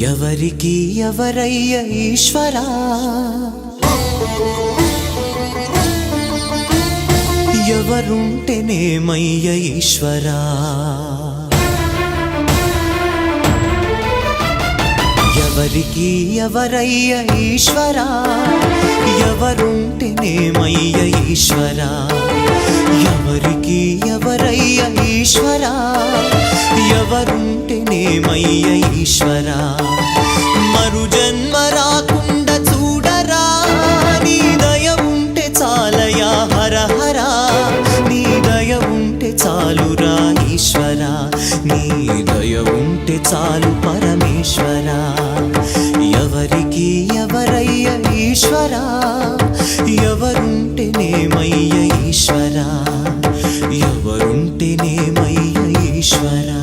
ఎవరికి ఎవరయ్య ఈశ్వరా, ఎవరుంటేనేమయ్య ఈశ్వరా, ఎవరికి ఎవరయ్య ఈశ్వరా, ఎవరుంటేనేమయ్య ఈశ్వరా, ఎవరికి ఎవరయ్య ఈశ్వరా, ఎవరుంటేనేమయ్య ఈశ్వరా. మరు జన్మ రాకుండా చూడరా, నీ దయ ఉంటే చాలయా హర హరా, నీ దయ ఉంటే చాలురా ఈశ్వరా, నీ దయ ఉంటే చాలు పరమేశ్వరా. ఎవరికి ఎవరయ్య ఈశ్వరా, ఎవరుంటేనేమయ్య ఈశ్వరా, ఎవరుంటేనేమయ్య ఈశ్వరా.